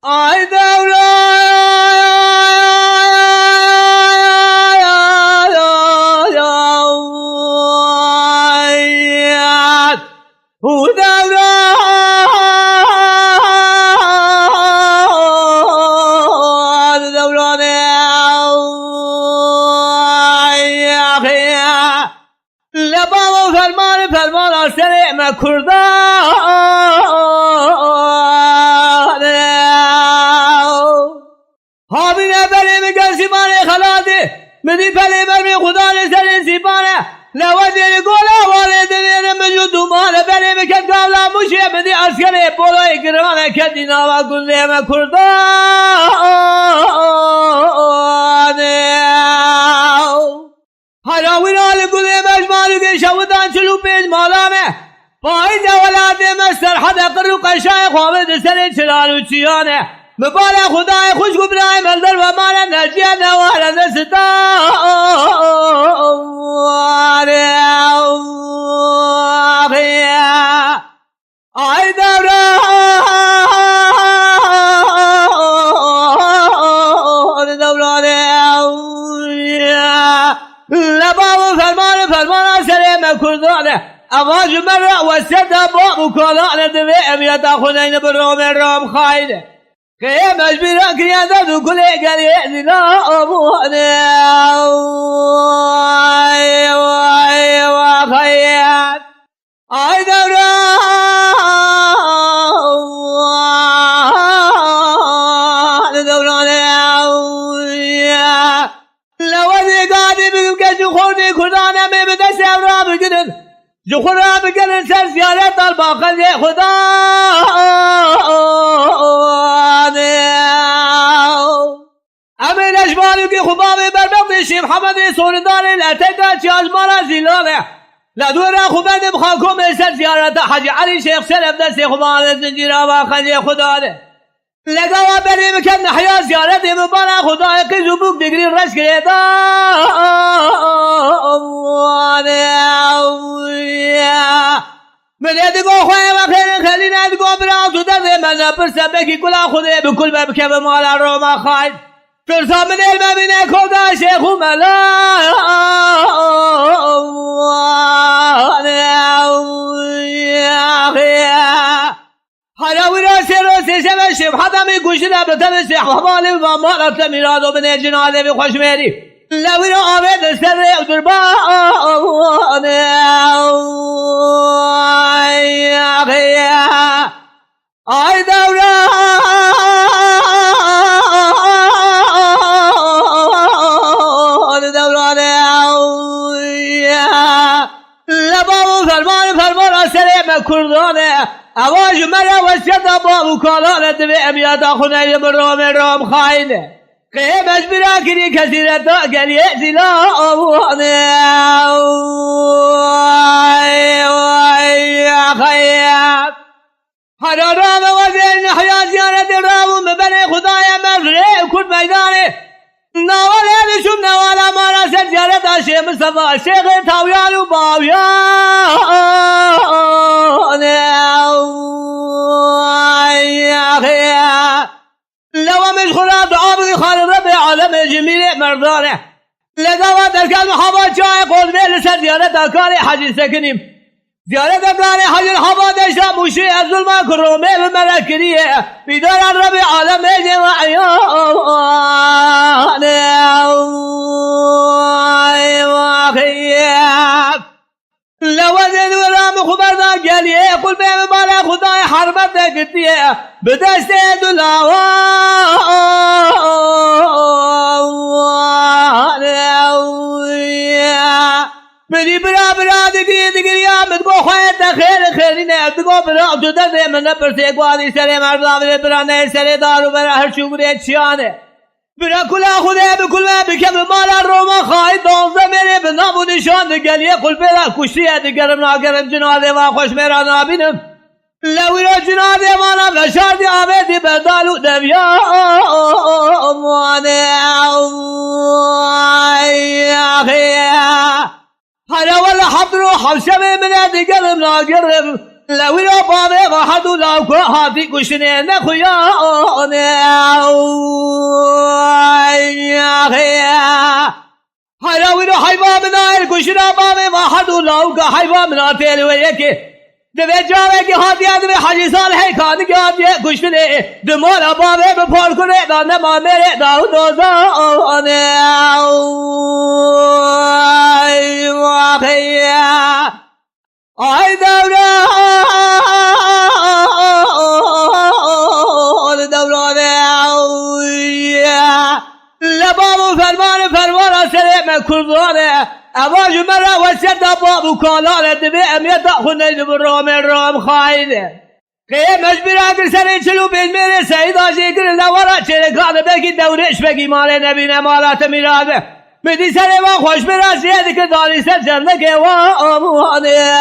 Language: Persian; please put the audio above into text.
آی دولت او دولت لبا و فرمان آسر مکردان حابینه بری مگرسی مانه خلاده مدی پلی برمی خدا نسر سیپانه لوادی گوله والد دیر مجود دومانه بری مکد قابلا موشه مدی اسکره بولای گرانه کدی ناوا گنده مکردان هراوین آل گله مجمالو که شودان چلو پیج مالامه پای جولات مستر حد قرر قشای خوابد سر چلالو چیانه مبال خدای خوش گبرای ملدر و مالا نجیه نوار دستانه آی دوران لبا و فرمان آسر مکردانه اواج مرا و سد با مکالانه دوی امیتا خونین بروم رام خایده که مجبورا کریانده دو کلی گلی دینا آبوانه و خیاد آی دورانه لوازی قادی بگم که جو خوردی کردانه می بدست را بگیرن جو خور را بگیرن سر زیارت دار باقل خدا امین اشمالی که خوباوی برمقد شیم حمد سورداری لطکا چی ازمالا زیلانه لدور خوبند بخاکم سر زیارت حجی علی شیخ سلف دست خوبان زنجیرا باقل خدا لگاوا بریم که نحیا زیارت مبالا خدای که زبوک دگری رش کریدا من ادگو خواه و خیر خیلی ندگو برا تو درد من پرسم بکی کلا خوده بکل ببکه بمالا رو ما خواهد پرسا من علم بینه کدا شیخ و ملا حراوی را سشم شبحتا می گوشنه بتن سحوال و مالت میراد و بنه جناده بی خوشمیری لوی را آمد سر دربانه آی دوران لبا و فرمان آسر مکردانه اواج مرا وسیعتا با مکالانه دوی امیاتا خونه بروم رام خواهینه که مجبورا کری کسی رتا گلیه زیلا آوانه خیاب هر رام وزین حیا زیارت رام مبنه خدای مغره کن میدانه نوال هدشم نوال مالا سر زیارت آشه مصطفى شیخ تاویان و باویانه لو مش خلاب عابد خالد ربي عالم جميل مرضانه لقوا دركان محبات جاي قول بيل سر زيارة دكاري حاجي سكنيم زيارة دكاري حاجي الحبات اشرا مشي الظلم كرومي بملكريه بدار الربي عالم جماعيان وخياب لو زين ورام خبرنا قاليه قل بهم بالا خداي حرمت قتيه بدست دلاوان بدي برا دقري آمد قو خيط خير نعبد قو برا جدد من برسي قوادي سري مرضا برا نهي سري دارو برا هر شوقري چيانه برا كلا خده بكل ما بكم مالا روما خواهد دانزه میره به نام و نشان دگلیه قل پیدا کشتیه دگرم ناگرم جناده و خوش میرا نابینم لوی را جناده مانا فشاردی آمدی بردالو دویا اموانه هر اول حضر و حوشمه منه دگرم ناگرم لوی را بامه و حدو لاوکو حاتی کشنه نخویانه وينو حيوان من آير كشنا بامي واحد ولاوك حيوان من آتير ويكي دبي جاوه کی ہاتھیاں دبی حاجی صالح خان کی ہاتھیاں کچھ نے دمولا بابے میں پھوڑ کرے دانا ماں میرے داؤ دوزانے آئی واقعیا آئی دورانے لبابو فرمان سرے میں کھردوانے اواج مرا وسد بابو کالانه دبی امیت خونه برام رام خایده که مجبور اگر سر چلو بیل میره سعید آجی کر لورا چره کانه بگی دورش بگی ماله نبینه مالات میراده میدی سر من خوش براسیه که داری سر جنده که واموانه